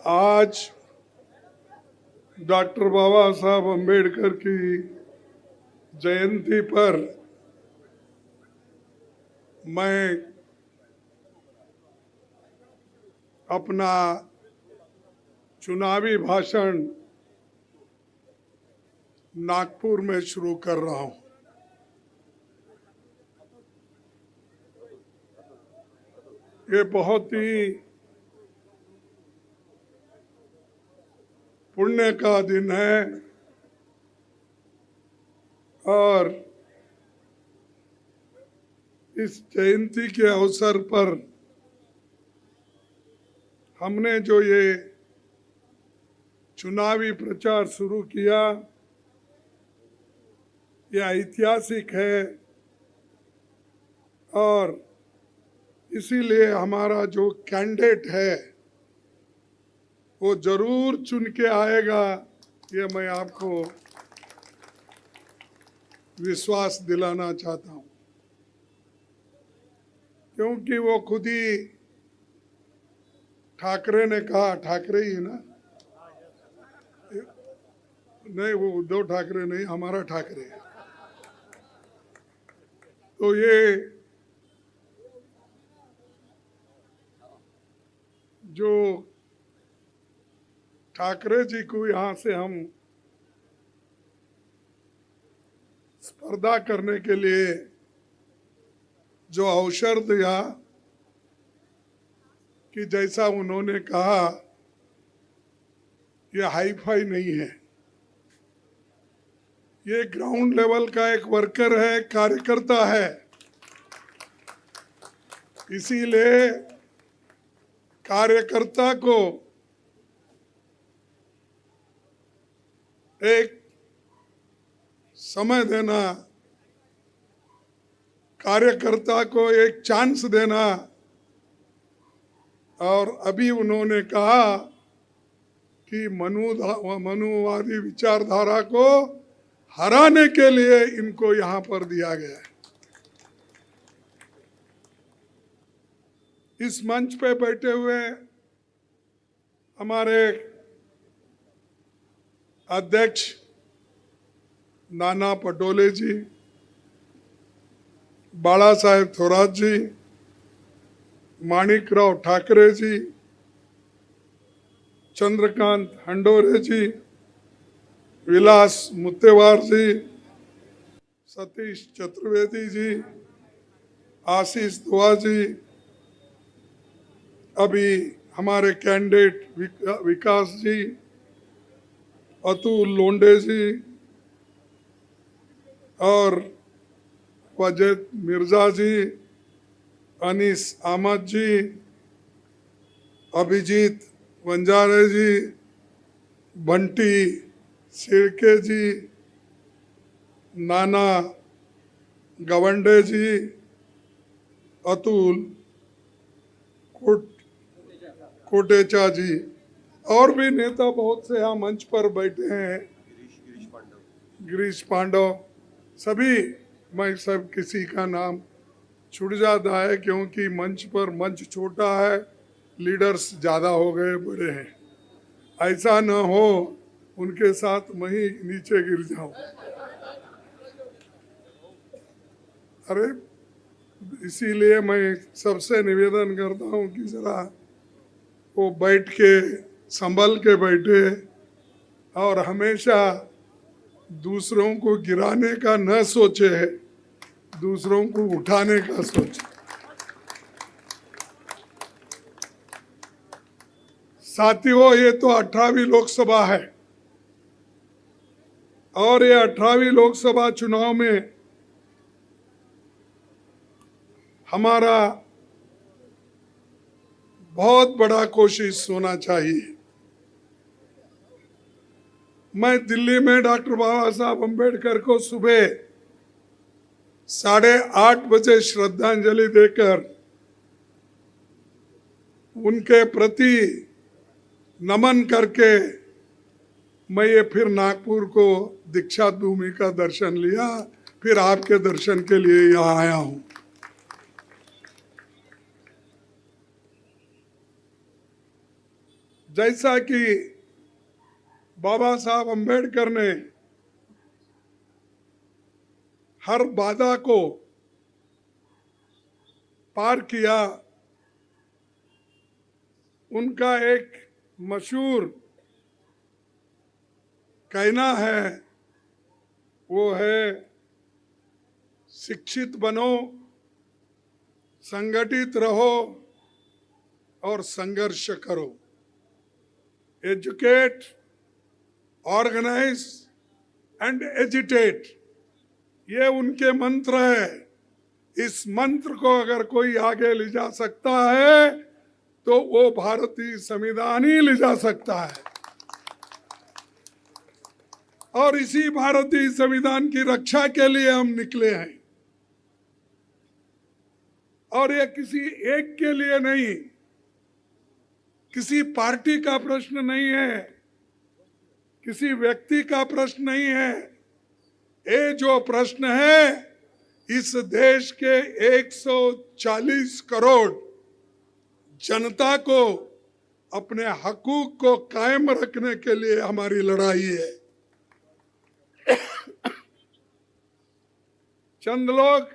आज डॉक्टर बाबा साहब अम्बेडकर की जयंती पर मैं अपना चुनावी भाषण नागपुर में शुरू कर रहा हूं। ये बहुत ही पुण्य का दिन है और इस जयंती के अवसर पर हमने जो ये चुनावी प्रचार शुरू किया, यह ऐतिहासिक है और इसीलिए हमारा जो कैंडिडेट है वो जरूर चुन के आएगा, ये मैं आपको विश्वास दिलाना चाहता हूं, क्योंकि वो खुद ही ठाकरे ने कहा, ठाकरे ही ना, नहीं वो उद्धव ठाकरे नहीं, हमारा ठाकरे। तो ये जो ठाकरे जी को यहाँ से हम स्पर्धा करने के लिए जो अवसर दिया कि जैसा उन्होंने कहा, ये हाई फाई नहीं है, ये ग्राउंड लेवल का एक वर्कर है, कार्यकर्ता है। इसीलिए कार्यकर्ता को एक समय देना, कार्यकर्ता को एक चांस देना, और अभी उन्होंने कहा कि मनुवादी विचारधारा को हराने के लिए इनको यहां पर दिया गया है। इस मंच पे बैठे हुए हमारे अध्यक्ष नाना पटोले जी, बाला साहेब थोरात जी, माणिकराव ठाकरे जी, चंद्रकांत हंडोरे जी, विलास मुत्तेवार जी, सतीश चतुर्वेदी जी, आशीष दुआ जी, अभी हमारे कैंडिडेट विकास जी, अतुल लोंडे जी और वजद मिर्जा जी, अनीस अहमद जी, अभिजीत वंजारे जी, बंटी सिरके जी, नाना गवंडे जी, अतुल कोटेचा जी, और भी नेता बहुत से यहाँ मंच पर बैठे हैं, गिरीश पांडव, सभी, मैं सब किसी का नाम छूट जाता है क्योंकि मंच पर मंच छोटा है, लीडर्स ज़्यादा हो गए, बड़े हैं, ऐसा न हो उनके साथ मैं ही नीचे गिर जाऊं। अरे इसीलिए मैं सबसे निवेदन करता हूं कि जरा वो बैठ के संभल के बैठे और हमेशा दूसरों को गिराने का न सोचे, दूसरों को उठाने का सोचे। साथियों, ये तो 18वीं लोकसभा है और ये 18वीं लोकसभा चुनाव में हमारा बहुत बड़ा कोशिश होना चाहिए। मैं दिल्ली में डॉक्टर बाबा साहब अम्बेडकर को सुबह 8:30 बजे श्रद्धांजलि देकर उनके प्रति नमन करके मैं ये फिर नागपुर को दीक्षा भूमि का दर्शन लिया, फिर आपके दर्शन के लिए यहाँ आया हूँ। जैसा कि बाबा साहब अम्बेडकर ने हर बाधा को पार किया, उनका एक मशहूर कहना है, वो है शिक्षित बनो, संगठित रहो और संघर्ष करो। एजुकेट, ऑर्गेनाइज एंड एजिटेट, ये उनके मंत्र है। इस मंत्र को अगर कोई आगे ले जा सकता है तो वो भारतीय संविधान ही ले जा सकता है। और इसी भारतीय संविधान की रक्षा के लिए हम निकले हैं। और ये किसी एक के लिए नहीं, किसी पार्टी का प्रश्न नहीं है, किसी व्यक्ति का प्रश्न नहीं है। ये जो प्रश्न है, इस देश के 140 करोड़ जनता को अपने हकूक को कायम रखने के लिए हमारी लड़ाई है। चंद लोग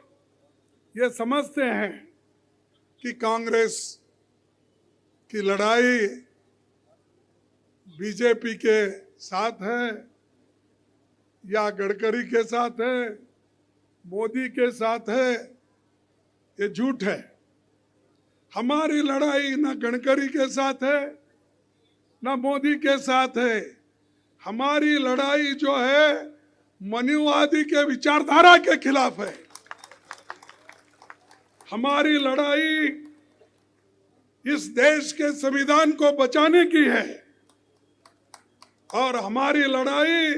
ये समझते हैं कि कांग्रेस की लड़ाई बीजेपी के साथ है या गडकरी के साथ है, मोदी के साथ है। ये झूठ है। हमारी लड़ाई ना गडकरी के साथ है ना मोदी के साथ है। हमारी लड़ाई जो है मनुवादी के विचारधारा के खिलाफ है। हमारी लड़ाई इस देश के संविधान को बचाने की है और हमारी लड़ाई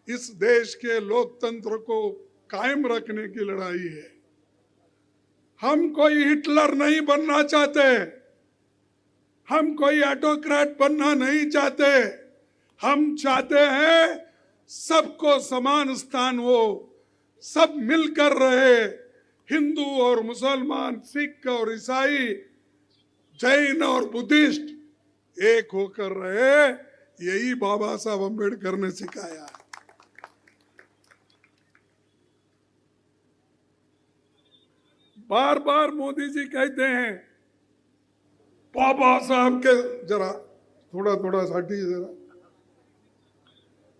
इस देश के लोकतंत्र को कायम रखने की लड़ाई है। हम कोई हिटलर नहीं बनना चाहते, हम कोई ऑटोक्रेट बनना नहीं चाहते। हम चाहते हैं सबको समान स्थान हो, सब मिलकर रहे। हिंदू और मुसलमान, सिख और ईसाई, जैन और बुद्धिस्ट एक होकर रहे। यही बाबा साहब अम्बेडकर ने सिखाया। बार बार मोदी जी कहते हैं बाबा साहब के, जरा थोड़ा थोड़ा साटी जरा,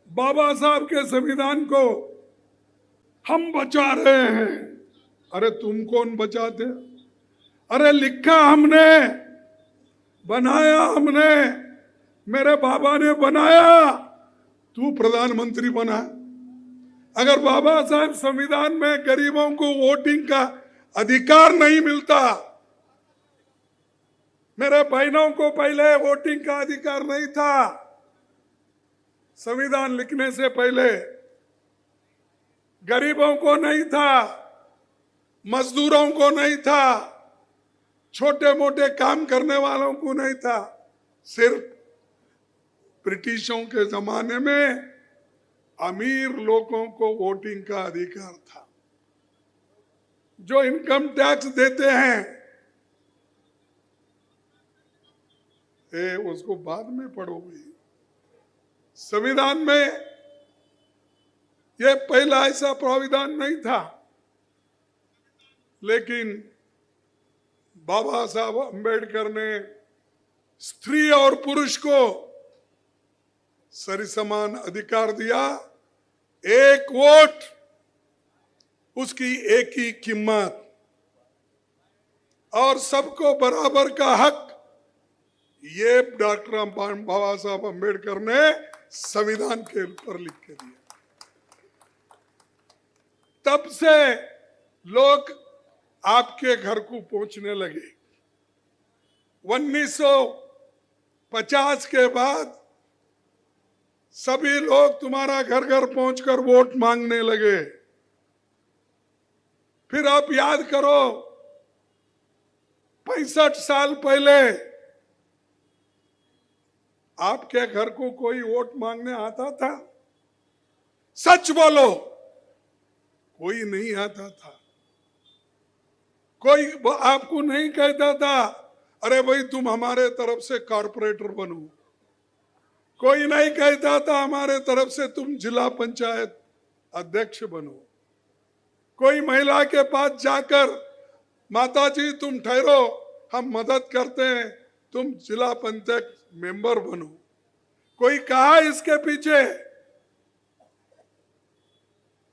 बाबा साहब के संविधान को हम बचा रहे हैं। अरे तुम कौन बचाते? अरे लिखा हमने, बनाया हमने, मेरे बाबा ने बनाया, तू प्रधानमंत्री बना। अगर बाबा साहब संविधान में गरीबों को वोटिंग का अधिकार नहीं मिलता, मेरे बहनों को पहले वोटिंग का अधिकार नहीं था, संविधान लिखने से पहले गरीबों को नहीं था, मजदूरों को नहीं था, छोटे मोटे काम करने वालों को नहीं था। सिर्फ ब्रिटिशों के जमाने में अमीर लोगों को वोटिंग का अधिकार था। जो इनकम टैक्स देते हैं, उसको बाद में पढ़ोगे। संविधान में यह पहला ऐसा प्राविधान नहीं था, लेकिन बाबा साहब अम्बेडकर ने स्त्री और पुरुष को सरिसमान अधिकार दिया। एक वोट, उसकी एक ही कीमत और सबको बराबर का हक, ये डॉक्टर बाबा साहब अम्बेडकर ने संविधान के ऊपर लिख के दिया। तब से लोग आपके घर को पहुंचने लगे। 1950 के बाद सभी लोग तुम्हारा घर घर पहुंचकर वोट मांगने लगे। फिर आप याद करो, 65 साल पहले आपके घर को कोई वोट मांगने आता था? सच बोलो, कोई नहीं आता था। कोई आपको नहीं कहता था अरे भाई तुम हमारे तरफ से कॉर्पोरेटर बनो, कोई नहीं कहता था हमारे तरफ से तुम जिला पंचायत अध्यक्ष बनो। कोई महिला के पास जाकर माता जी तुम ठहरो, हम मदद करते हैं, तुम जिला पंचायत मेंबर बनो। कोई कहा इसके पीछे?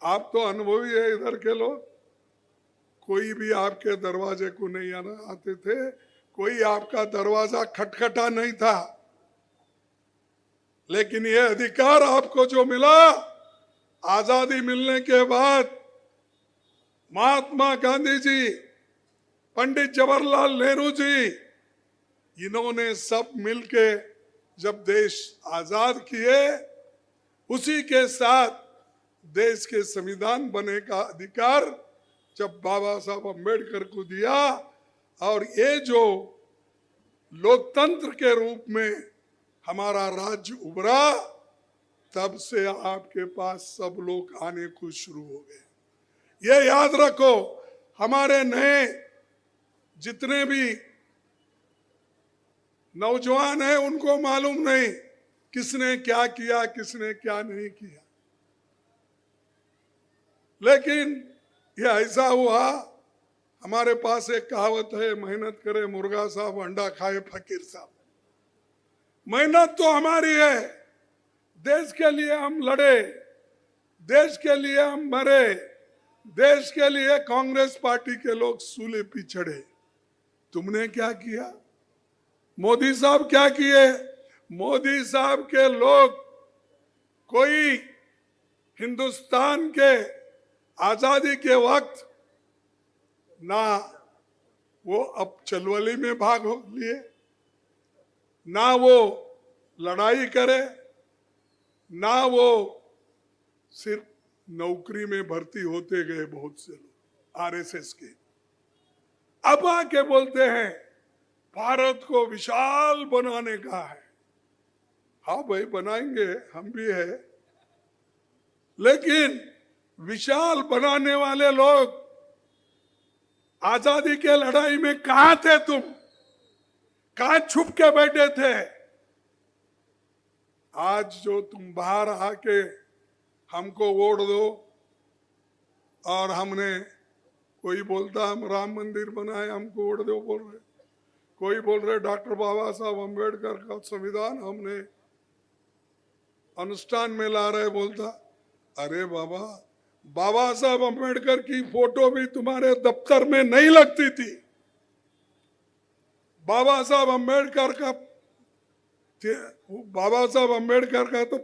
आप तो अनुभवी है इधर के लोग, कोई भी आपके दरवाजे को नहीं आते थे, कोई आपका दरवाजा खटखटा नहीं था। लेकिन ये अधिकार आपको जो मिला आजादी मिलने के बाद, महात्मा गांधी जी, पंडित जवाहरलाल नेहरू जी, इन्होंने सब मिलके जब देश आजाद किए, उसी के साथ देश के संविधान बने का अधिकार जब बाबा साहब अम्बेडकर को दिया, और ये जो लोकतंत्र के रूप में हमारा राज्य उभरा, तब से आपके पास सब लोग आने को शुरू हो गए। ये याद रखो, हमारे नए जितने भी नौजवान हैं उनको मालूम नहीं किसने क्या किया, किसने क्या नहीं किया। लेकिन ये ऐसा हुआ, हमारे पास एक कहावत है, मेहनत करे मुर्गा साहब, अंडा खाए फकीर साहब। मेहनत तो हमारी है, देश के लिए हम लड़े, देश के लिए हम मरे, देश के लिए कांग्रेस पार्टी के लोग सूले पे चढ़े। तुमने क्या किया? मोदी साहब क्या किए? मोदी साहब के लोग, कोई हिंदुस्तान के आजादी के वक्त ना वो अब चलवली में भाग लिए, ना वो लड़ाई करे, ना वो सिर्फ नौकरी में भर्ती होते गए बहुत से लोग आरएसएस के। अब आके बोलते हैं भारत को विशाल बनाने का है। हाँ भाई बनाएंगे, हम भी है, लेकिन विशाल बनाने वाले लोग आजादी के लड़ाई में कहां थे? तुम कहां छुप के बैठे थे? आज जो तुम बाहर आके हमको वोट दो, और हमने, कोई बोलता हम राम मंदिर बनाए हमको वोट दो बोल रहे, कोई बोल रहे डॉक्टर बाबा साहब अम्बेडकर का संविधान हमने अनुष्ठान में ला रहे, बोलता अरे बाबा, बाबा साहब अम्बेडकर की फोटो भी तुम्हारे दफ्तर में नहीं लगती थी। बाबा साहब अम्बेडकर का तो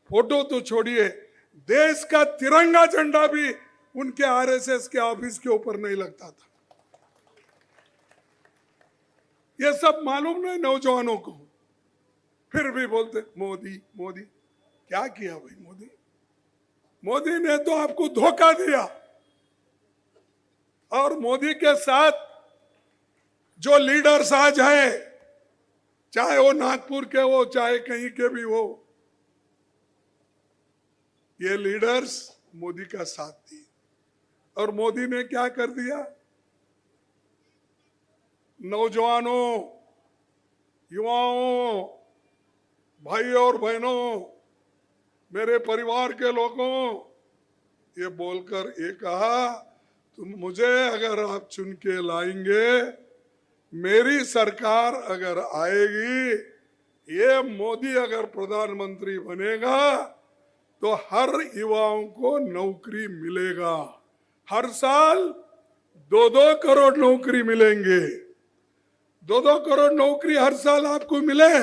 फोटो तो छोड़िए, देश का तिरंगा झंडा भी उनके आरएसएस के ऑफिस के ऊपर नहीं लगता था। ये सब मालूम नहीं नौजवानों को, फिर भी बोलते मोदी मोदी। क्या किया भाई मोदी? मोदी ने तो आपको धोखा दिया, और मोदी के साथ जो लीडर्स आज हैं, चाहे वो नागपुर के हो, चाहे कहीं के भी हो, ये लीडर्स मोदी का साथ दिए। और मोदी ने क्या कर दिया? नौजवानों, युवाओं, भाई और बहनों, मेरे परिवार के लोगों, ये बोलकर ये कहा, तुम मुझे अगर आप चुन के लाएंगे, मेरी सरकार अगर आएगी, ये मोदी अगर प्रधानमंत्री बनेगा, तो हर युवाओं को नौकरी मिलेगा। हर साल 2-2 करोड़ नौकरी मिलेंगे। 2-2 करोड़ नौकरी हर साल आपको मिले?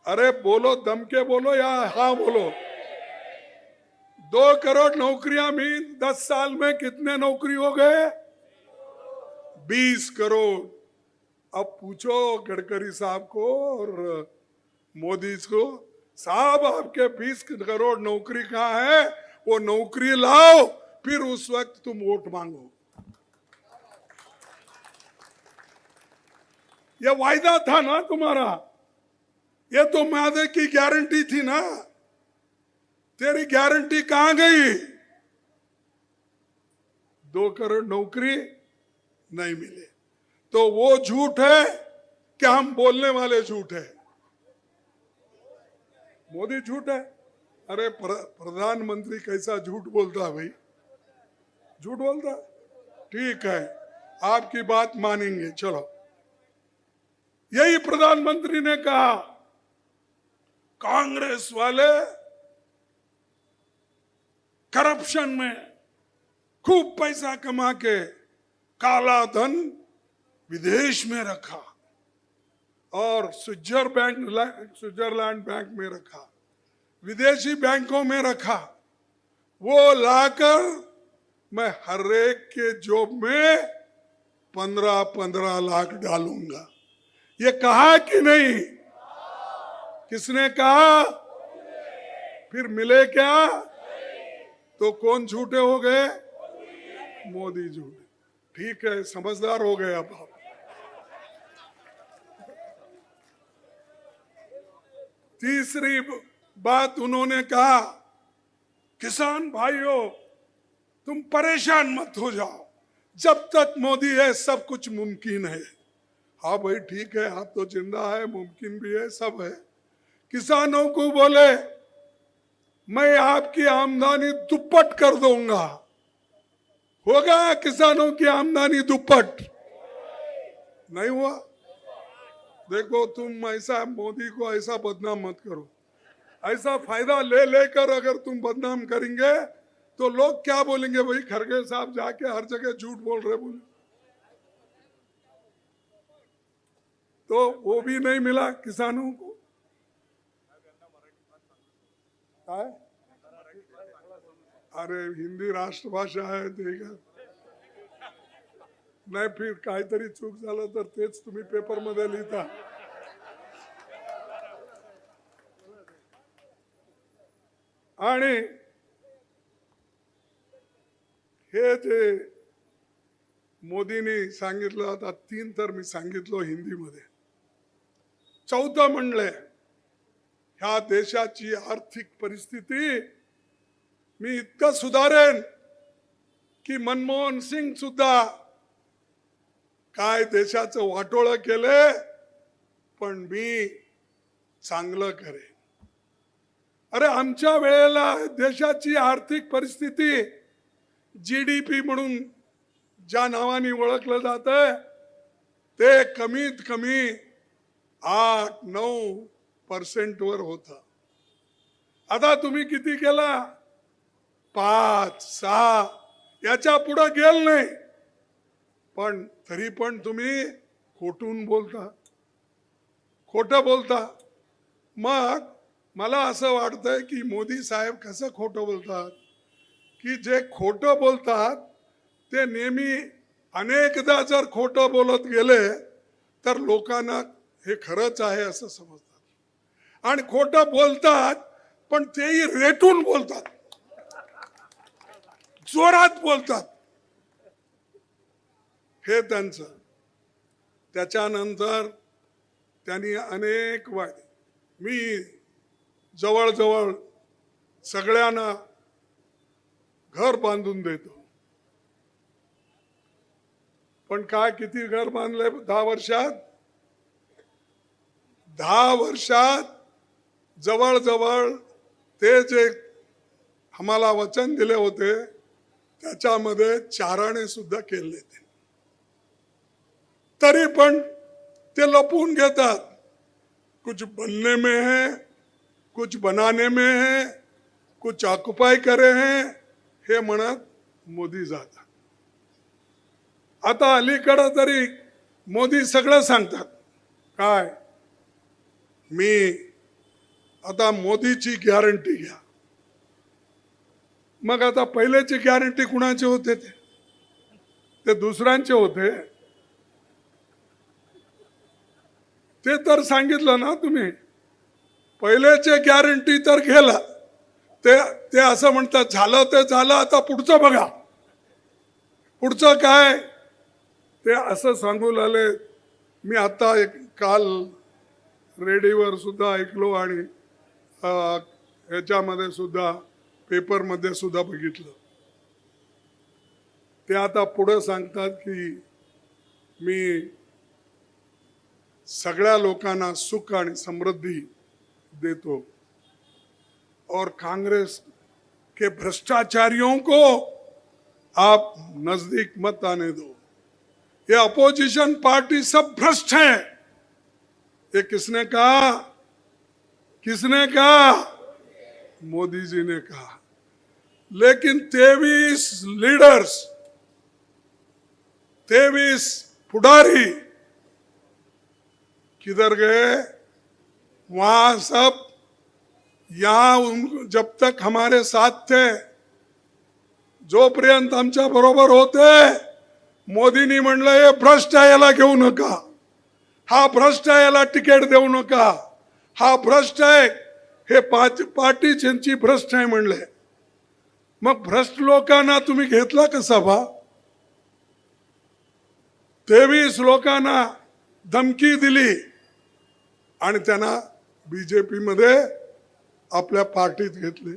अरे बोलो, दम के बोलो या हाँ बोलो। 2 करोड़ नौकरियां भी 10 साल में कितने नौकरी हो गए? 20 करोड़। अब पूछो गडकरी साहब को और मोदी को, साहब आपके 20 करोड़ नौकरी कहाँ है? वो नौकरी लाओ, फिर उस वक्त तुम वोट मांगो। ये वायदा था ना तुम्हारा, ये तो वादे की गारंटी थी ना। तेरी गारंटी कहां गई? 2 करोड़ नौकरी नहीं मिले, तो वो झूठ है कि हम बोलने वाले झूठ है? मोदी झूठ है। अरे प्रधानमंत्री कैसा झूठ बोलता है भाई, झूठ बोलता। ठीक है, आपकी बात मानेंगे, चलो। यही प्रधानमंत्री ने कहा कांग्रेस वाले करप्शन में खूब पैसा कमा के काला धन विदेश में रखा और स्विट्जरलैंड बैंक में रखा, विदेशी बैंकों में रखा। वो लाकर मैं हर एक के जेब में 15-15 लाख डालूंगा। ये कहा कि नहीं? किसने कहा? फिर मिले क्या? तो कौन झूठे हो गए? मोदी झूठे। ठीक है, समझदार हो गए अब आप। तीसरी बात उन्होंने कहा, किसान भाइयों तुम परेशान मत हो जाओ, जब तक मोदी है सब कुछ मुमकिन है। हाँ भाई ठीक है, आप तो जिंदा है, मुमकिन भी है, सब है। किसानों को बोले मैं आपकी आमदनी दुप्पट कर दूंगा। होगा किसानों की आमदनी दुप्पट? नहीं हुआ। देखो तुम ऐसा मोदी को ऐसा बदनाम मत करो। ऐसा फायदा ले लेकर अगर तुम बदनाम करेंगे तो लोग क्या बोलेंगे, भाई खड़गे साहब जाके हर जगह झूठ बोल रहे बोले। तो वो भी नहीं मिला किसानों को। अरे हिंदी राष्ट्रभाषा आहे देगा नाही, फिर काहीतरी चूक झालं तर तेच तुम्ही पेपर मध्ये लिहिता। आणि हे जे मोदींनी सांगितलं, आता 3 तर मी सांगितलं हिंदीमध्ये, 4थं म्हणले ह्या देशाची आर्थिक परिस्थिती मी इतकं सुधारेन की मनमोहन सिंग सुद्धा काय देशाचं वाटोळं केलं पण मी चांगलं करेन। अरे आमच्या वेळेला देशाची आर्थिक परिस्थिती जीडीपी म्हणून ज्या नावाने ओळखलं जातं ते कमीत कमी 8-9% वर होता। आता तुम्ही किती केला? 5-6, याच्या पुढे गेल नाही। पण तरी पण तुम्ही खोटून बोलता, खोटं बोलता। मग मला असं वाटतंय की मोदी साहेब कसं खोटं बोलतात की जे खोटं बोलतात ते नेहमी अनेकदा जर खोटं बोलत गेले तर लोकांना हे खरंच आहे असं समजतात आणि खोटं बोलतात पण तेही रेटून बोलतात, जोरात बोलतात। हे त्यांचं। त्याच्यानंतर त्यांनी अनेक वादे, मी जवळजवळ सगळ्यांना घर बांधून देतो, पण काय किती घर बांधले 10 वर्षात? 10 वर्षात जवळजवळ ते जे आम्हाला वचन दिले होते त्याच्यामध्ये 4 आणे सुद्धा केले ते, तरी पण ते लपवून घेतात। कुछ बनने में है, कुछ बनाने में है, कुछ ऑक्युपाय करे हैं, हे म्हणत मोदी जातात। आता अलीकडे तरी मोदी सगळं सांगतात काय, मी आता मोदीची गॅरंटी घ्या। मग आता पहिल्याची गॅरंटी कुणाचे होते? ते दुसऱ्यांचे होते। ते तर सांगितलं ना तुम्ही, पहिल्याचे गॅरंटी तर गेला, ते असं म्हणतात झालं ते झालं, आता पुढचं बघा। पुढचं काय ते असं सांगू लागले। मी आता काल रेडिओवर सुद्धा ऐकलो आणि ह्याच्यामध्ये सुद्धा पेपरमध्ये सुद्धा बघितलं। ते आता पुढे सांगतात की मी सगळ्या लोकांना सुख आणि समृद्धी देतो। और कांग्रेस के भ्रष्टाचारियों को आप नजदीक मत आने दो। ये अपोजिशन पार्टी सब भ्रष्ट है। ये किसने कहा? किसने कहा? मोदी जी ने कहा। लेकिन 23 लीडर्स, 23 पुढारी किधर गए? वहां सब, यहां जब तक हमारे साथ थे, जोपर्यंत आमच्या बरोबर होते, मोदींनी म्हणलं हे भ्रष्ट आहे, याला घेऊ नका, हा भ्रष्ट आहे, याला तिकीट देऊ नका, हा भ्रष्ट आहे, हे पार्टी ज्यांची भ्रष्ट आहे म्हणले. मग भ्रष्ट लोकांना तुम्ही घेतला कसा बा? 23 लोकांना धमकी दिली आणि त्यांना बीजेपी मध्ये आपल्या पार्टीत घेतले.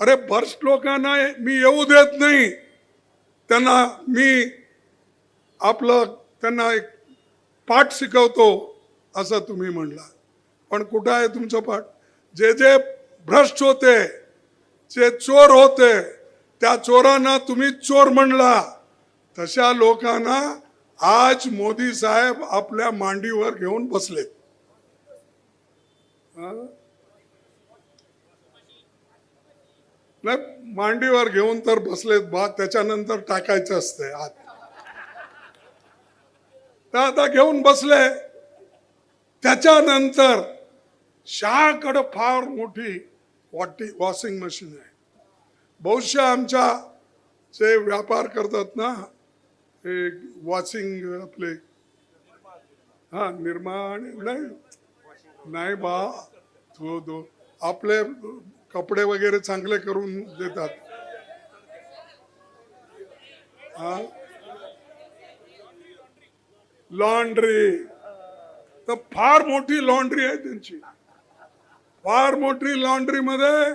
अरे भ्रष्ट लोकांना मी येऊ देत नाही, त्यांना मी आपलं त्यांना एक पाठ शिकवतो असं तुम्ही म्हणला. पण कुठं आहे तुमचं पाठ? जे जे भ्रष्ट होते, जे चोर होते, त्या चोरांना तुम्ही चोर म्हणला. तशा लोकांना आज मोदी साहेब आपल्या मांडीवर घेऊन बसले. नाही, मांडीवर घेऊन तर बसलेत बा, त्याच्यानंतर टाकायचं असतंय आत. तर आता घेऊन बसले. त्याच्यानंतर शहाकडे फार मोठी वॉशिंग मशीन आहे. बहुशा आमच्या जे व्यापार करतात ना, हे वॉशिंग आपले, हा निर्माण नाही बा, तो आपले कपडे वगैरे चांगले करून देतात. हा, लॉन्ड्री, तर फार मोठी लॉन्ड्री आहे त्यांची. फार मोठी लॉन्ड्री मध्ये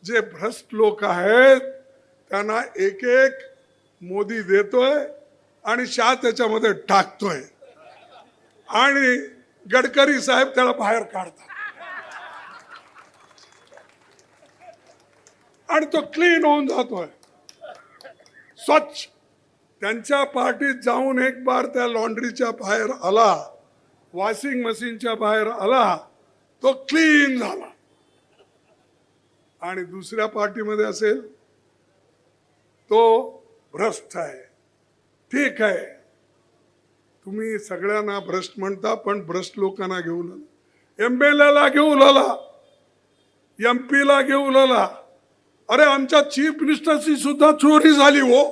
जे भ्रष्ट लोक आहेत त्यांना एक एक मोदी देतोय आणि शाह त्याच्यामध्ये टाकतोय आणि गडकरी साहेब त्याला बाहेर काढतात आणि तो क्लीन होऊन जातोय, स्वच्छ. त्यांच्या पार्टीत जाऊन एक बार त्या लॉन्ड्रीच्या बाहेर आला, वॉशिंग मशीनच्या बाहेर आला, तो क्लीन झाला. आणि दुसऱ्या पार्टीमध्ये असेल तो भ्रष्ट आहे. ठीक आहे, तुम्ही सगळ्यांना भ्रष्ट म्हणता, पण भ्रष्ट लोकांना घेऊन आला, MLA ला घेऊन आला, MP ला घेऊन आला. अरे आमच्या चीफ मिनिस्टरची सुद्धा चोरी झाली हो.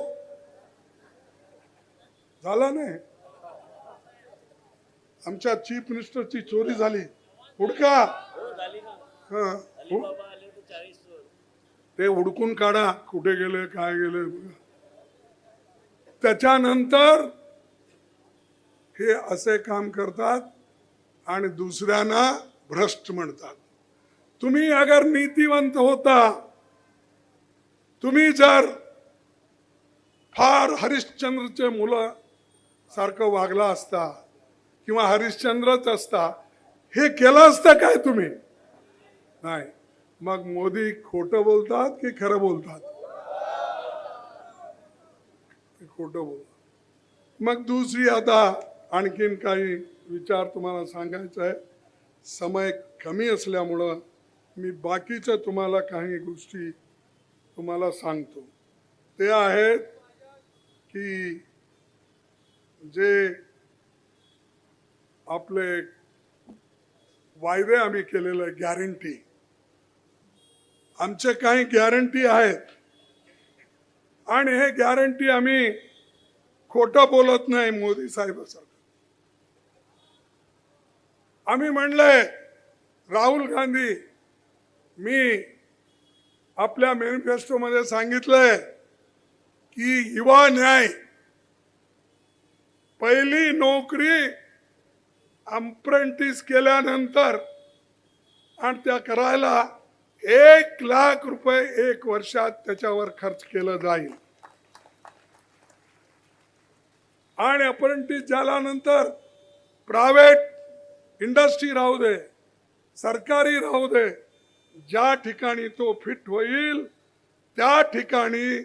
झाला नाही? आमच्या चीफ मिनिस्टरची चोरी झाली. हुडका, हा, ते हुडकून काढा कुठे गेले, काय गेले. त्याच्यानंतर हे असे काम करतात आणि दुसऱ्यांना भ्रष्ट म्हणतात. तुम्ही अगर नीतिवंत होता, तुम्ही जर फार हरिश्चंद्रचे मुलं सारखं वागला असता किंवा हरिश्चंद्रच असता, हे केलं असतं काय तुम्ही? नाही. मग मोदी खोटं बोलतात की खरं बोलतात? खोटं बोलतात. मग दुसरी, आता आणखीन काही विचार तुम्हाला सांगायचा आहे. समय कमी असल्यामुळं मी बाकीच्या तुम्हाला काही गोष्टी तुम्हाला सांगतो. ते आहेत की जे आपले वायदे आम्ही केलेले, गॅरंटी, आमचे काही गॅरंटी आहेत आणि हे गॅरंटी आम्ही खोटं बोलत नाही. मोदी साहेबांसारखं आम्ही म्हणलंय, राहुल गांधी, मी आपल्या मॅनिफेस्टोमध्ये सांगितलंय की युवा न्याय, पहिली नोकरी अप्रेंटिस केल्यानंतर आणि त्या करायला 1 लाख रुपये 1 वर्षात त्याच्यावर खर्च केलं जाईल. आणि अप्रेंटिस झाल्यानंतर प्रायव्हेट इंडस्ट्री राहू दे, सरकारी राहू दे, ज्या ठिकाणी तो फिट होईल त्या ठिकाणी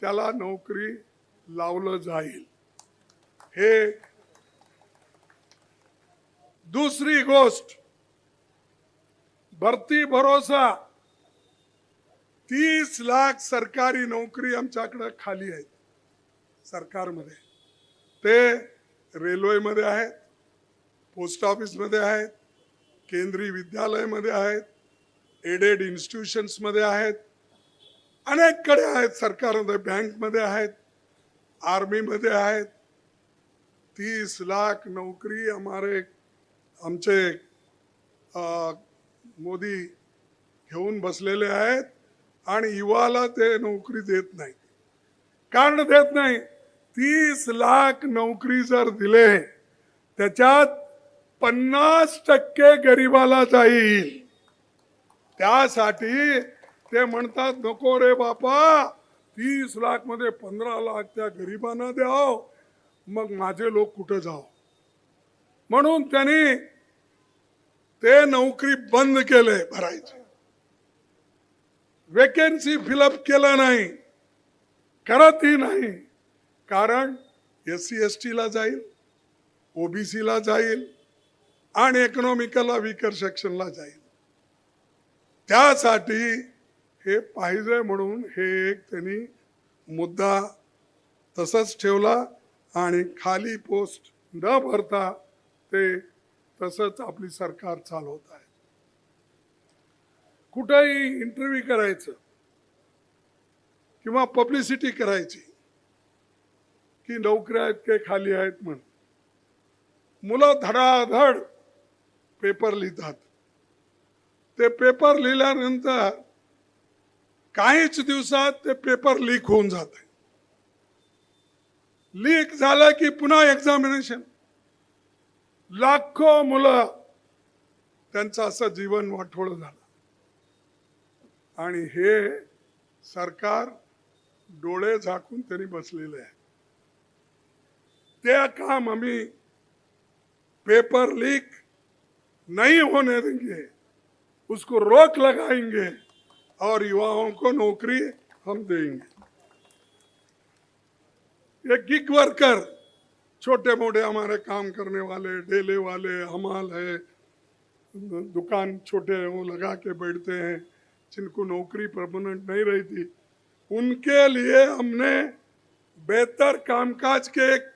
त्याला नोकरी लावलं जाईल. हे दुसरी गोष्ट, भरती भरोसा 30 लाख सरकारी नोकरी आमच्याकडे खाली आहेत सरकारमध्ये. ते रेल्वेमध्ये आहेत, पोस्ट ऑफिसमध्ये आहेत, केंद्रीय विद्यालयामध्ये आहेत, एडेड इन्स्टिट्यूशन्समध्ये आहेत, अनेककडे आहेत सरकारमध्ये, बँकमध्ये आहेत, आर्मीमध्ये आहेत. 30 लाख नौकरी आमचे मोदी घेऊन बसलेले आहेत आणि युवाला ते नोकरी देत नाही. कारण देत नाही, 30 लाख नोकरी जर दिले त्याच्यात 50% गरिबाला जाईल. त्यासाठी ते म्हणतात नको रे बापा, 30 लाख मध्ये 15 लाख त्या गरिबांना द्याव, मग माझे लोक कुठे जाव. म्हणून त्यांनी ते नोकरी बंद केले भरायचे. वेकेन्सी फिलअप केलं नाही, करतही नाही. कारण SC/ST ला जाईल, OBC ला जाईल आणि इकॉनॉमिकला वीकर सेक्शनला जाईल. त्यासाठी हे पाहिजे म्हणून हे एक त्यांनी मुद्दा तसंच ठेवला आणि खाली पोस्ट न भरता ते तसंच आपली सरकार चालवत आहे. कुठेही इंटरव्ह्यू करायचं किंवा पब्लिसिटी करायची की नोकऱ्या इतके खाली आहेत म्हणून मुलं धडाधड पेपर लिहितात. ते पेपर लिहिल्यानंतर काहीच दिवसात ते पेपर लीक होऊन जाते. लीक झालं की पुन्हा एक्झामिनेशन. लाखो मुलं त्यांचं असं जीवन वाटोळं झालं. आणि हे सरकार डोळे झाकून त्यांनी बसलेले आहे. ते काम आम्ही पेपर लीक नहीं होने देंगे, उसको रोक लगाएंगे और युवाओं को नौकरी हम देंगे. ये गिग वर्कर, छोटे मोटे हमारे काम करने वाले, ठेले वाले, हमाल है, दुकान छोटे वो लगा के बैठते हैं, जिनको नौकरी परमानेंट नहीं रहती, उनके लिए हमने बेहतर कामकाज के एक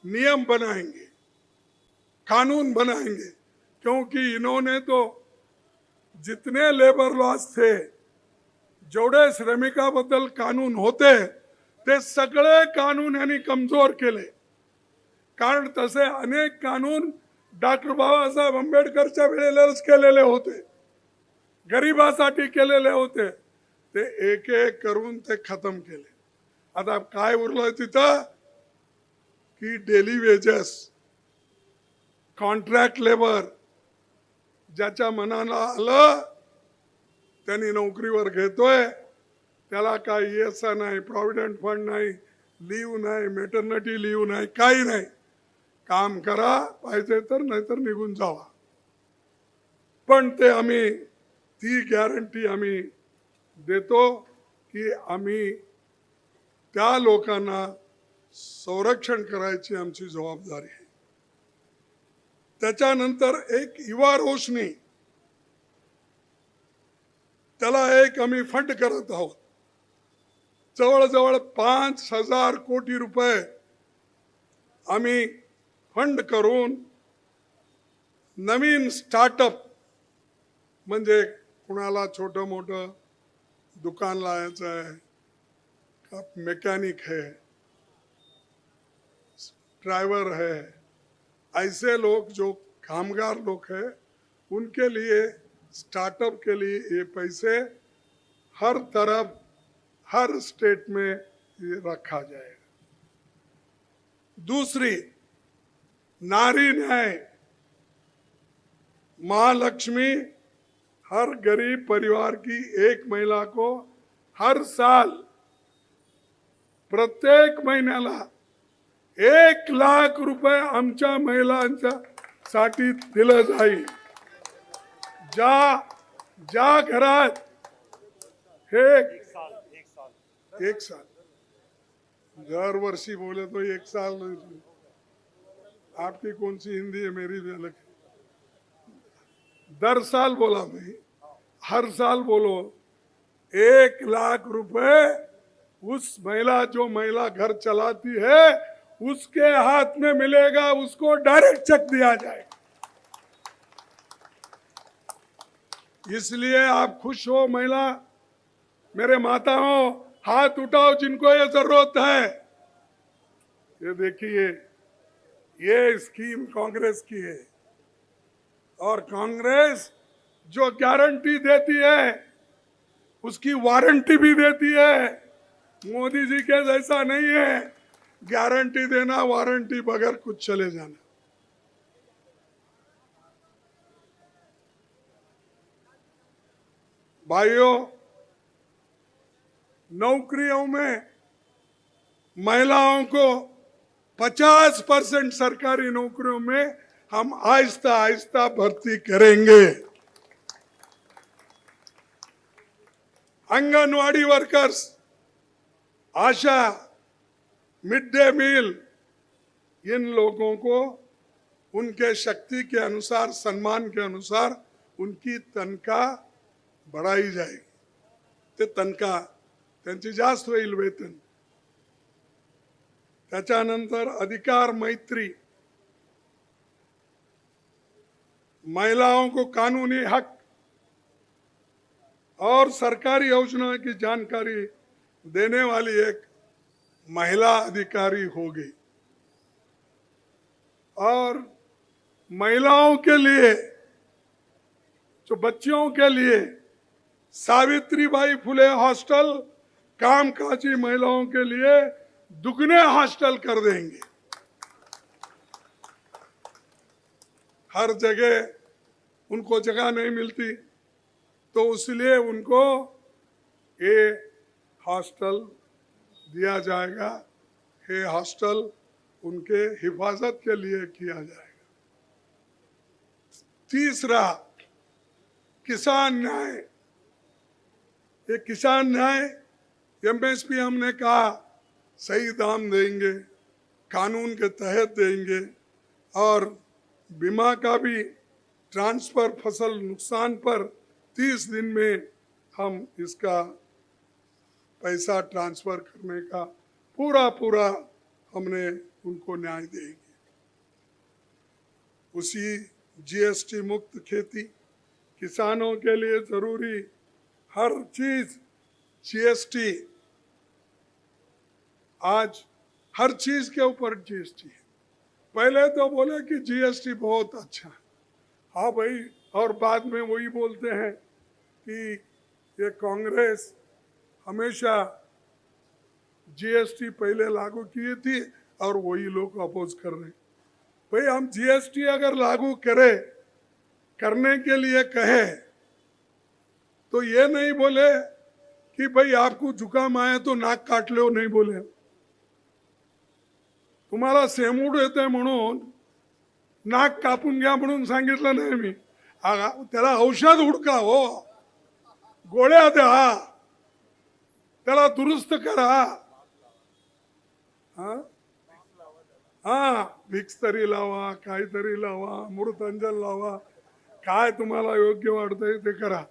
नियम बनाएंगे, कानून बनाएंगे. क्योंकि इन्होंने तो जितने लेबर लॉज थे, जेवढे श्रमिकाबद्दल कानून होते ते सगळे कानून यांनी कमजोर केले. कारण तसे अनेक कानून डॉक्टर बाबासाहेब आंबेडकरच्या वेळेलाच केलेले होते, गरिबासाठी केलेले होते. ते एक एक करून ते खतम केले. आता काय उरलं तिथं की डेली वेजेस, कॉन्ट्रॅक्ट लेबर, ज्याच्या मनाला आलं त्यांनी नोकरीवर घेतोय, त्याला काही ESI नाही, प्रॉव्हिडंट फंड नाही, लीव नाही, मॅटर्निटी लीव नाही, काही नाही. काम करा पाहिजे तर, नाहीतर निघून जावा. पण ते आम्ही ती गॅरंटी आम्ही देतो की आम्ही त्या लोकांना संरक्षण करायची आमची जबाबदारी आहे. त्याच्यानंतर एक युवा रोशनी, त्याला एक आम्ही फंड करत आहोत. जवळजवळ 5,000 कोटी रुपये आम्ही फंड करून नवीन स्टार्टअप, म्हणजे कुणाला छोटं मोठं दुकान लावायचं आहे, मैकेनिक है, ड्राइवर है, ऐसे लोग जो कामगार लोग हैं, उनके लिए स्टार्टअप के लिए ये पैसे हर तरफ, हर स्टेट में ये रखा जाएगा. दूसरी, नारी न्याय, महालक्ष्मी हर गरीब परिवार की एक महिला को हर साल प्रत्येक महिन्याला 1 लाख रुपये आमच्या महिलांच्या साठी दिलं जाईल. ज्या ज्या घरात हे एक साल दरवर्षी बोले तो एक साल नहीं, आपकी कौन सी हिंदी है, मेरी भी अलग है। दर साल बोला मैं, हर साल बोलो 1 लाख रुपए उस महिला, जो महिला घर चलाती है, उसके हाथ में मिलेगा, उसको डायरेक्ट चेक दिया जाएगा। इसलिए आप खुश हो महिला, मेरे माताओं हाथ उठाओ जिनको ये जरूरत है। ये देखिए, ये स्कीम कांग्रेस की है, और कांग्रेस जो गारंटी देती है उसकी वारंटी भी देती है। मोदी जी के जैसा नहीं है गारंटी देना, वारंटी बगैर कुछ चले जाना। भाइयों, नौकरियों में महिलाओं को 50% सरकारी नौकरियों में हम आहिस्ता आहिस्ता भर्ती करेंगे। आंगनवाड़ी वर्कर्स, आशा, मिड डे मील, इन लोगों को उनके शक्ति के अनुसार, सम्मान के अनुसार उनकी तनख्वाह बढ़ाई जाएगी। ते तनख्वाह त्यांची जास्त होईल, वेतन। त्याच्यानंतर अधिकार मैत्री, महिलाओं को कानूनी हक और सरकारी योजनाओं की जानकारी देने वाली एक महिला अधिकारी होगी। और महिलाओं के लिए, जो बच्चियों के लिए सावित्रीबाई फुले हॉस्टल, कामकाजी महिलाओं के लिए दुगने हॉस्टल कर देंगे। हर जगह उनको जगह नहीं मिलती, तो इसलिए उनको ये हॉस्टल दिया जाएगा। ये हॉस्टल उनके हिफाजत के लिए किया जाएगा। तीसरा, किसान न्याय। ये किसान न्याय, एमएसपी हमने कहा सही दाम देंगे, कानून के तहत देंगे, और बीमा का भी ट्रांसफर, फसल नुकसान पर 30 दिन में हम इसका पैसा ट्रांसफर करने का पूरा हमने उनको न्याय देंगे। उसी जीएसटी मुक्त खेती, किसानों के लिए जरूरी हर चीज जीएसटी, आज हर चीज के ऊपर जीएसटी है। पहले तो बोले कि जीएसटी बहुत अच्छा है, हाँ भाई, और बाद में वही बोलते हैं कि ये कांग्रेस हमेशा जीएसटी पहले लागू किए थी और वही लोग अपोज कर रहे हैं। भाई, हम जीएसटी अगर लागू करने के लिए कहे तो ये नहीं बोले कि भाई आपको जुकाम आया तो नाक काट लो, नहीं बोले। तुम्हाला सेमूड येते म्हणून नाक कापून घ्या म्हणून सांगितलं नाही मी। त्याला औषध हुडका, हो, गोळ्या द्या, त्याला दुरुस्त करा। हा, विक्स तरी लावा, काहीतरी लावा, मृतांजन लावा, काय तुम्हाला योग्य वाटतंय ते करा।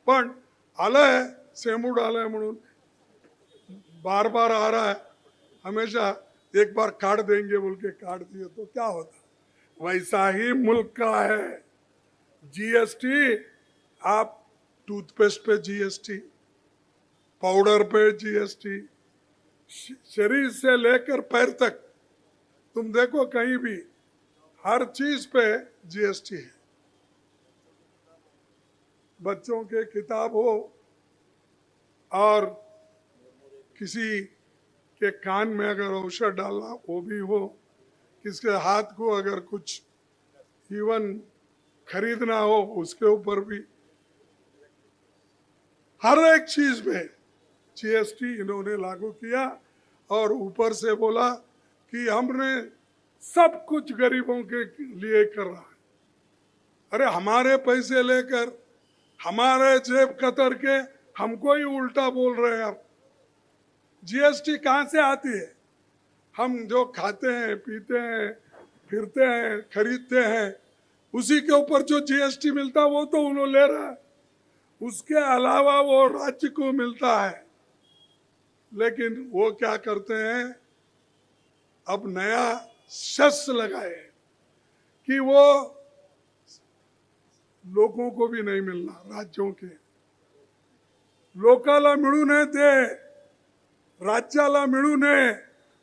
पण आलंय, सेमूड आलंय म्हणून बार बार आ रहा है, हमेशा एक बार काट देंगे बोल के काट दिए तो क्या होता। वैसा ही मुल्क का है जीएसटी। आप टूथपेस्ट पे जीएसटी, पाउडर पे जीएसटी, शरीर से लेकर पैर तक तुम देखो कहीं भी हर चीज पे जीएसटी है। बच्चों के किताब हो और किसी के कान में अगर औषध डालना वो भी हो, किसके हाथ को अगर कुछ इवन खरीदना हो उसके ऊपर भी, हर एक चीज में जीएसटी इन्होंने लागू किया। और ऊपर से बोला कि हमने सब कुछ गरीबों के लिए कर रहा है। अरे, हमारे पैसे लेकर हमारे जेब कतर के हमको ही उल्टा बोल रहे हैं। अब जीएसटी कहाँ से आती है? हम जो खाते हैं, पीते हैं, फिरते हैं, खरीदते हैं, उसी के ऊपर जो जीएसटी मिलता है वो तो उन्होंने ले रहा है, उसके अलावा वो राज्य को मिलता है। लेकिन वो क्या करते हैं, अब नया सेस लगाए कि वो लोगों को भी नहीं मिलना, राज्यों के लोकाला मिळू नये ते राज्याला मिळू नये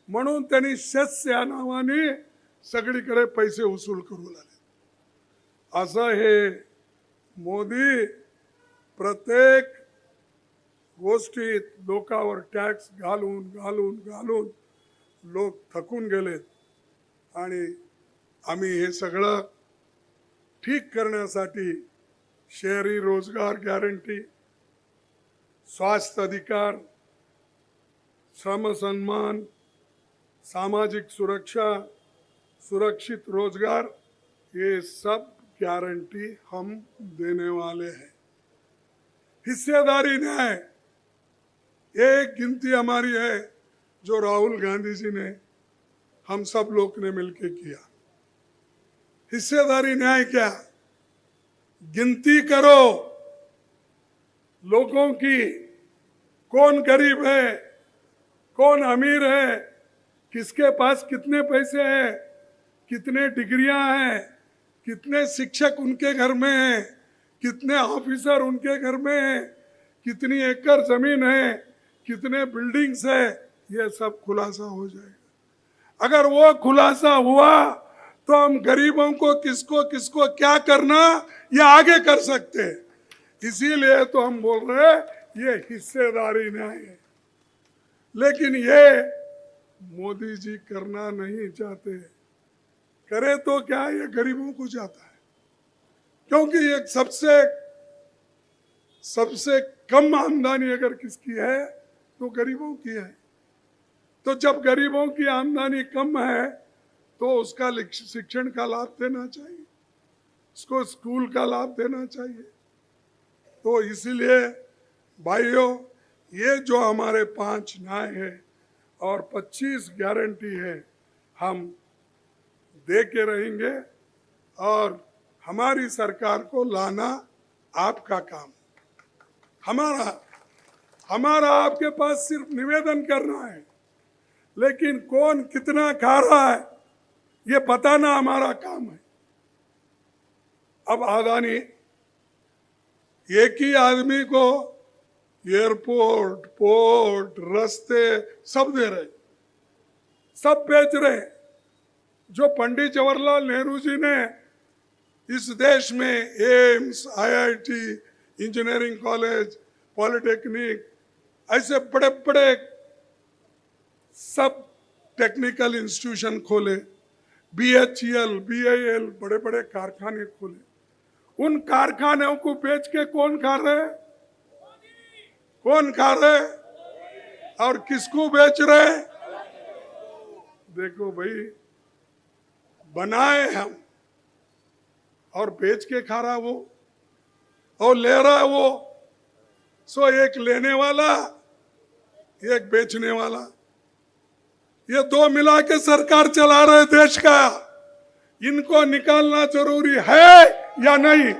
म्हणून त्यांनी सेस या नावाने सगळीकडे पैसे वसूल करू लागले। असं हे मोदी प्रत्येक गोष्टीत लोकांवर टॅक्स घालून घालून घालून लोक थकून गेलेत आणि आम्ही हे सगळं ठीक करण्यासाठी शहरी रोजगार गॅरंटी, स्वास्थ्य अधिकार, श्रम सम्मान, सामाजिक सुरक्षा, सुरक्षित रोजगार, ये सब गारंटी हम देने वाले हैं। हिस्सेदारी न्याय एक गिनती हमारी है जो राहुल गांधी जी ने, हम सब लोग ने मिलकर किया। हिस्सेदारी न्याय क्या? गिनती करो लोगों की, कौन गरीब है, कौन अमीर है, किसके पास कितने पैसे हैं, कितने डिग्रियां हैं, कितने शिक्षक उनके घर में हैं, कितने ऑफिसर उनके घर में हैं, कितनी एकड़ जमीन है, कितने बिल्डिंग्स है, ये सब खुलासा हो जाएगा। अगर वो खुलासा हुआ तो हम गरीबों को किसको किसको क्या करना ये आगे कर सकते हैं। इसीलिए तो हम बोल रहे हैं ये हिस्सेदारी न्याय है। लेकिन ये मोदी जी करना नहीं चाहते। करे तो क्या, ये गरीबों को जाता है, क्योंकि एक सबसे कम आमदनी अगर किसकी है तो गरीबों की है। तो जब गरीबों की आमदनी कम है तो उसका शिक्षण का लाभ देना चाहिए, उसको स्कूल का लाभ देना चाहिए। तो इसीलिए भाइयों, ये जो हमारे 5 न्याय है और 25 गारंटी है, हम दे के रहेंगे और हमारी सरकार को लाना आपका काम। हमारा आपके पास सिर्फ निवेदन करना है, लेकिन कौन कितना खा रहा है ये बताना हमारा काम है। अब अदानी एक ही आदमी को एयरपोर्ट, पोर्ट, रास्ते सब दे रहे, सब बेच रहे। जो पंडित जवाहरलाल नेहरू जी ने इस देश में AIIMS, IIT, engineering college, polytechnic, ऐसे बड़े बड़े सब टेक्निकल इंस्टीट्यूशन खोले, बीएचईएल, बीआईएल, बड़े बड़े कारखाने खोले। उन कारखानों को बेच के कौन खा रहे? कौन खा रहे और किसको बेच रहे? देखो भाई, बनाए हम और बेच के खा रहा वो और ले रहा है वो। सो एक लेने वाला, एक बेचने वाला, ये दो मिला के सरकार चला रहे देश का। इनको निकालना जरूरी है या नहीं?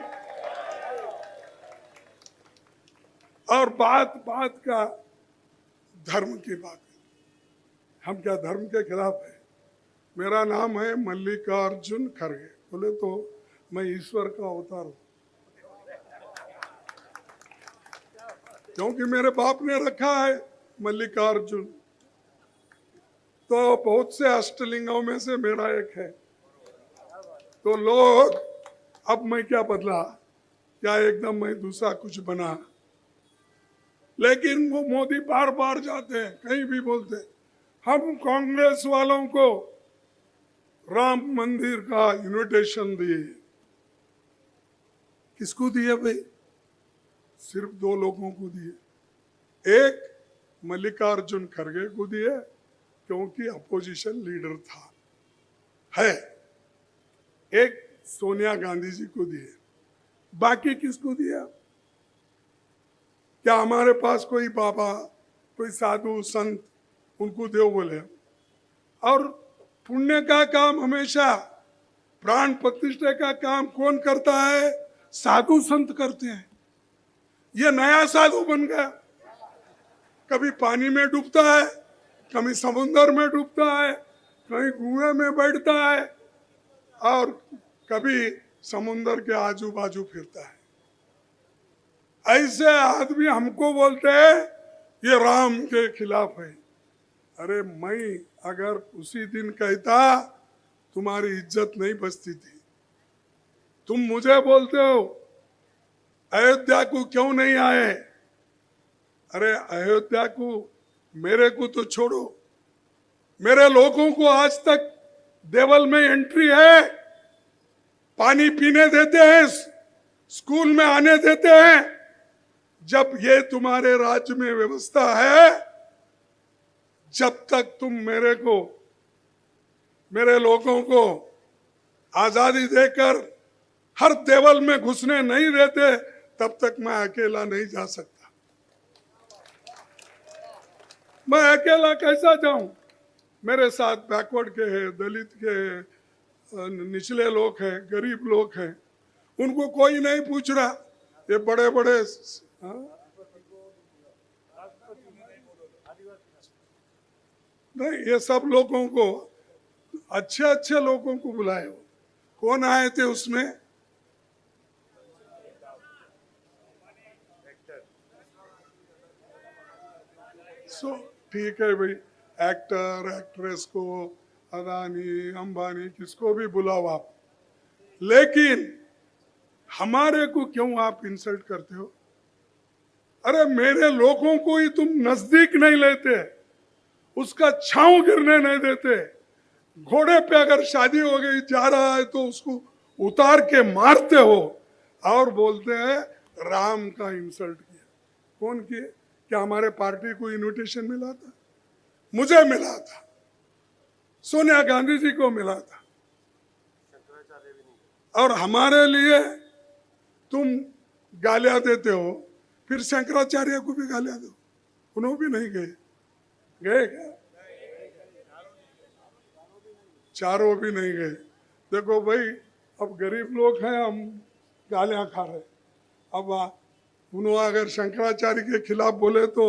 और बात का धर्म की बात है। हम क्या धर्म के खिलाफ है? मेरा नाम है मल्लिकार्जुन खड़गे। बोले तो मैं ईश्वर का अवतार हूं, क्योंकि मेरे बाप ने रखा है मल्लिकार्जुन। तो बहुत से अष्टलिंगों में से मेरा एक है। तो लोग, अब मैं क्या बदला, क्या एकदम मैं दूसरा कुछ बना? लेकिन वो मोदी बार बार जाते हैं, कहीं भी बोलते हैं हम कांग्रेस वालों को राम मंदिर का इन्विटेशन दिए। किसको दिए भाई? सिर्फ 2 लोगों को दिए। एक मल्लिकार्जुन खड़गे को दिए, क्योंकि अपोजिशन लीडर था है। एक सोनिया गांधी जी को दिए। बाकी किसको दिया? क्या हमारे पास कोई बाबा, कोई साधु संत उनको देव बोले? और पुण्य का काम हमेशा, प्राण प्रतिष्ठा का काम कौन करता है? साधु संत करते हैं। ये नया साधु बन गया, कभी पानी में डूबता है, कभी समुद्र में डूबता है, कहीं कुएं में बैठता है और कभी समुद्र के आजू बाजू फिरता है। ऐसे आदमी हमको बोलते हैं ये राम के खिलाफ है। अरे मैं अगर उसी दिन कहता तुम्हारी इज्जत नहीं बचती थी। तुम मुझे बोलते हो अयोध्या को क्यों नहीं आए? अरे अयोध्या को, मेरे को तो छोड़ो, मेरे लोगों को आज तक देवल में एंट्री है, पानी पीने देते हैं, स्कूल में आने देते हैं। जब ये तुम्हारे राज्य में व्यवस्था है, जब तक तुम मेरे को, मेरे लोगों को आजादी देकर हर देवल में घुसने नहीं देते, तब तक मैं अकेला नहीं जा सकता। मैं अकेला कैसा जाऊं? मेरे साथ बैकवर्ड के हैं, दलित के हैं, निचले लोग हैं, गरीब लोग हैं, उनको कोई नहीं पूछ रहा। ये बड़े बड़े नहीं, ये सब लोगों को, अच्छे अच्छे लोगों को बुलाए हो। कौन आए थे उसमें? सो ठीक है भाई, एक्टर एक्ट्रेस को, अदानी अंबानी किसको भी बुलाओ आप, लेकिन हमारे को क्यों आप इंसल्ट करते हो? अरे मेरे लोगों को ही तुम नजदीक नहीं लेते, उसका छांव गिरने नहीं देते। घोड़े पे अगर शादी हो गई, जा रहा है तो उसको उतार के मारते हो और बोलते हैं राम का इंसल्ट किया। कौन किए? क्या हमारे पार्टी को इनविटेशन मिला था? मुझे मिला था, सोनिया गांधी जी को मिला था। और हमारे लिए तुम गालियां देते हो, फिर शंकराचार्य को भी गालियां दो। उन्होंने भी नहीं गए, गए क्या? चारों भी नहीं गए। देखो भाई, अब गरीब लोग हैं, हम गालियां खा रहे। अब उन्होंने अगर शंकराचार्य के खिलाफ बोले तो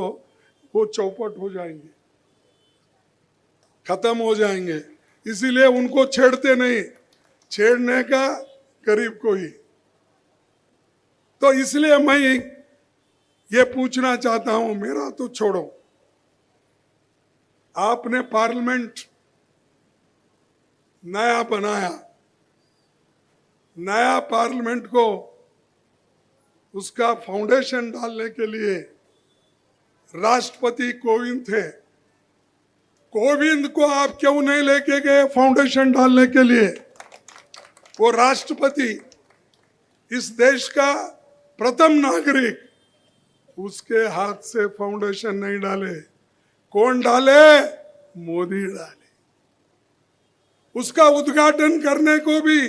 वो चौपट हो जाएंगे, खत्म हो जाएंगे, इसीलिए उनको छेड़ते नहीं। छेड़ने का गरीब को ही। तो इसलिए मैं ये पूछना चाहता हूं, मेरा तो छोड़ो, आपने पार्लियामेंट नया बनाया, नया पार्लियामेंट को उसका फाउंडेशन डालने के लिए राष्ट्रपति कोविंद थे। कोविंद को आप क्यों नहीं लेके गए फाउंडेशन डालने के लिए? वो राष्ट्रपति, इस देश का प्रथम नागरिक, उसके हाथ से फाउंडेशन नहीं डाले। कौन डाले? मोदी डाले। उसका उद्घाटन करने को भी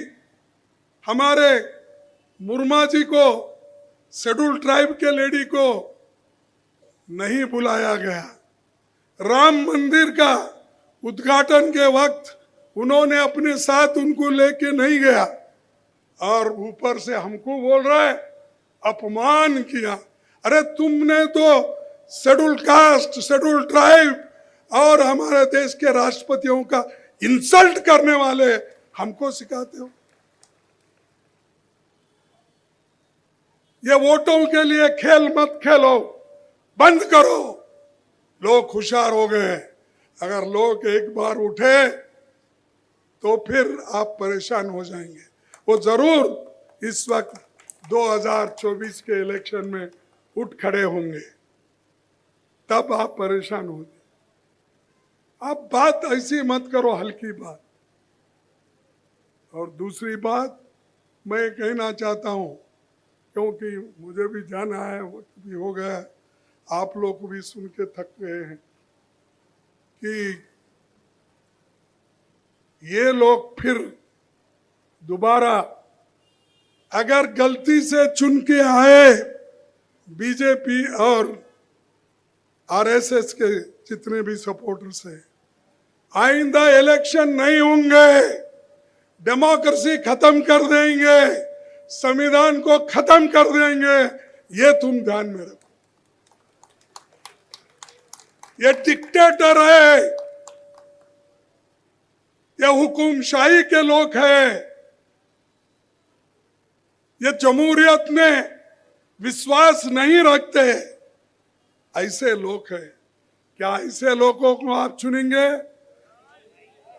हमारे मुर्मा जी को, शेड्यूल ट्राइब के लेडी को नहीं बुलाया गया। राम मंदिर का उद्घाटन के वक्त उन्होंने अपने साथ उनको लेके नहीं गया, और ऊपर से हमको बोल रहा है अपमान किया। अरे तुमने तो शेड्यूल कास्ट, शेड्यूल ट्राइब और हमारे देश के राष्ट्रपतियों का इंसल्ट करने वाले हमको सिखाते हो। ये वोटों के लिए खेल मत खेलो, बंद करो। लोग होशियार हो गए। अगर लोग एक बार उठे तो फिर आप परेशान हो जाएंगे। वो जरूर इस वक्त 2024 के इलेक्शन में उठ खड़े होंगे, तब आप परेशान होंगे। आप बात ऐसी मत करो, हल्की बात। और दूसरी बात मैं कहना चाहता हूं, क्योंकि मुझे भी जाना है, वक्त भी हो गया, आप लोग भी सुन के थक गए हैं, कि ये लोग फिर दोबारा अगर गलती से चुन के आए बीजेपी और आरएसएस के जितने भी सपोर्टर्स हैं, आइंदा इलेक्शन नहीं होंगे, डेमोक्रेसी खत्म कर देंगे, संविधान को खत्म कर देंगे, ये तुम ध्यान में रखो। ये डिक्टेटर है, ये हुकुमशाही के लोग हैं, ये जमहूरियत में विश्वास नहीं रखते, ऐसे लोग हैं। क्या ऐसे लोगों को आप चुनेंगे?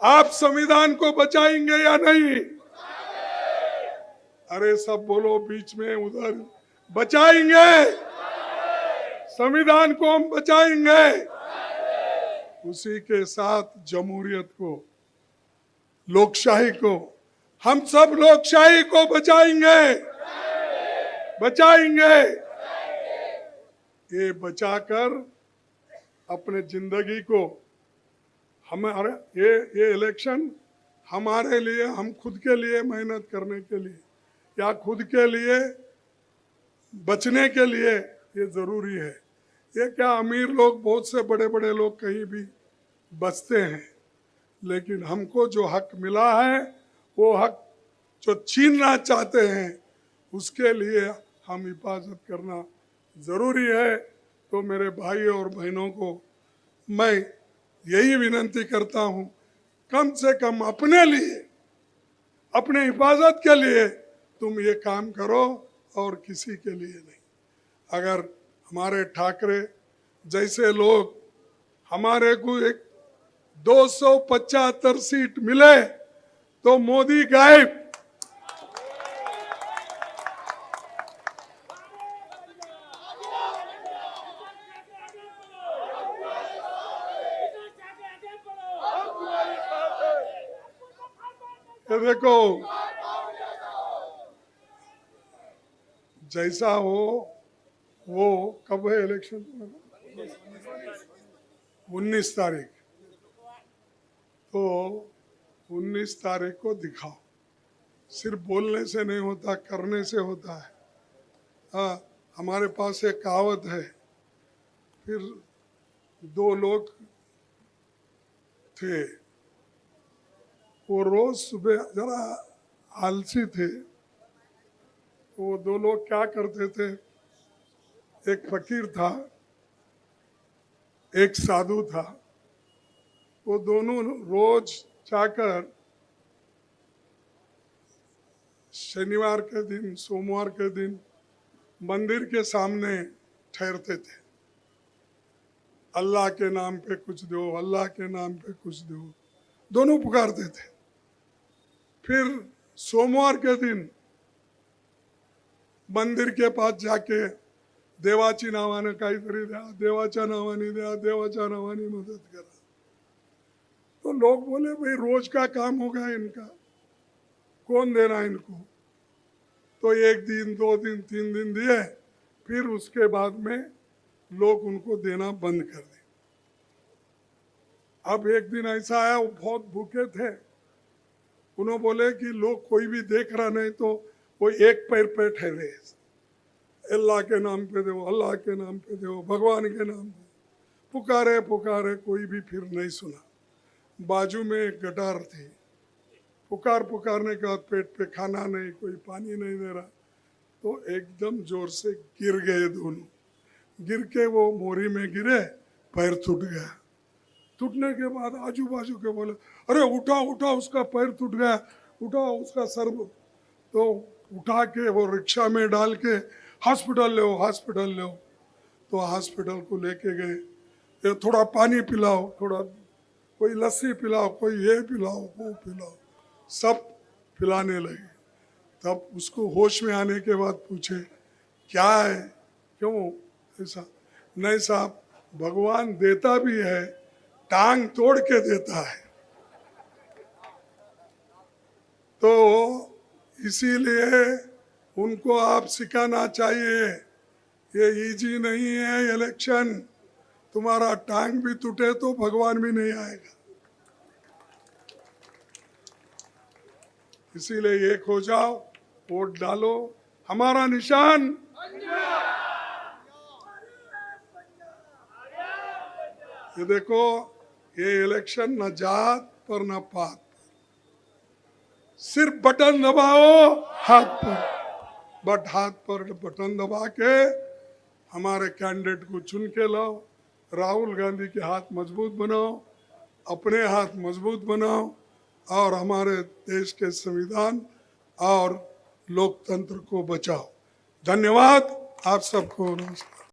आप संविधान को बचाएंगे या नहीं? अरे सब बोलो बीच में, उधर बचाएंगे, संविधान को हम बचाएंगे, उसी के साथ जमहूरियत को, लोकशाही को, हम सब लोकशाही को बचाएंगे, बचाएंगे। ये बचाकर अपने जिंदगी को, हमारे ये इलेक्शन हमारे लिए, हम खुद के लिए मेहनत करने के लिए या खुद के लिए बचने के लिए ये जरूरी है। ये क्या अमीर लोग, बहुत से बड़े बड़े लोग कहीं भी बचते हैं, लेकिन हमको जो हक मिला है, वो हक जो छीनना चाहते हैं, उसके लिए हम हिफाजत करना जरूरी है। तो मेरे भाई और बहनों को मैं यही विनती करता हूँ, कम से कम अपने लिए, अपने हिफाजत के लिए तुम ये काम करो और किसी के लिए नहीं। अगर हमारे ठाकरे जैसे लोग, हमारे को एक 275 सीट मिले तो मोदी गायब। ये देखो, जैसा हो वो, कब है इलेक्शन? 19 तारीख। तो 19 तारीख को दिखाओ। सिर्फ बोलने से नहीं होता, करने से होता है। हाँ, हमारे पास एक कहावत है, फिर 2 लोग थे, वो रोज सुबह जरा आलसी थे, वो 2 लोग क्या करते थे, एक फकीर था, एक साधु था। वो दोनों रोज जाकर शनिवार के दिन, सोमवार के दिन मंदिर के सामने ठहरते थे। अल्लाह के नाम पे कुछ दो, अल्लाह के नाम पे कुछ दो, दोनों पुकारते थे। फिर सोमवार के दिन मंदिर के पास जाके देवाची नावाने काहीतरी द्या, देवाच्या नावाने द्या, देवाच्या नावाने मदत करा। तो लोग बोले, भाई रोज का काम होगा इनका, कौन देना इनको? तो 1 दिन, 2 दिन, 3 दिन दिए, फिर उसके बाद में लोग उनको देना बंद कर दिए। अब एक दिन ऐसा आया, वो बहुत भूखे थे, उन्होंने बोले कि लोग कोई भी देख रहा नहीं, तो वो एक पैर पे ठहरे, अल्लाह के नाम पे दो, अल्लाह के नाम पे दो, भगवान के नाम पे पुकारे पुकारे, कोई भी फिर नहीं सुना। बाजू में एक गटार थी, पुकारने के बाद पेट पे खाना नहीं, कोई पानी नहीं दे रहा, तो एकदम जोर से गिर गए दोनों। गिर के वो मोरी में गिरे, पैर टूट गया। टूटने के बाद आजू बाजू के बोले, अरे उठा उठा, उसका पैर टूट गया, उठा उसका सर। तो उठा के वो रिक्शा में डाल के हॉस्पिटल ले, हॉस्पिटल ले। तो हॉस्पिटल को लेके गए, ये थोड़ा पानी पिलाओ, थोड़ा कोई लस्सी पिलाओ, कोई ये पिलाओ, वो पिलाओ, सब पिलाने लगे। तब उसको होश में आने के बाद पूछे, क्या है, क्यों ऐसा? नहीं साहब, भगवान देता भी है, टांग तोड़ के देता है। तो इसीलिए उनको आप सिखाना चाहिए, ये इजी नहीं है इलेक्शन, तुम्हारा टांग भी टूटे तो भगवान भी नहीं आएगा। इसीलिए एक हो जाओ, वोट डालो। हमारा निशान ये देखो, ये इलेक्शन न जात पर न पात, सिर्फ बटन दबाओ हाथ पर, हाथ पर बटन दबा के हमारे कैंडिडेट को चुन के लाओ। राहुल गांधी के हाथ मजबूत बनाओ, अपने हाथ मजबूत बनाओ और हमारे देश के संविधान और लोकतंत्र को बचाओ। धन्यवाद आप सबको। नमस्कार।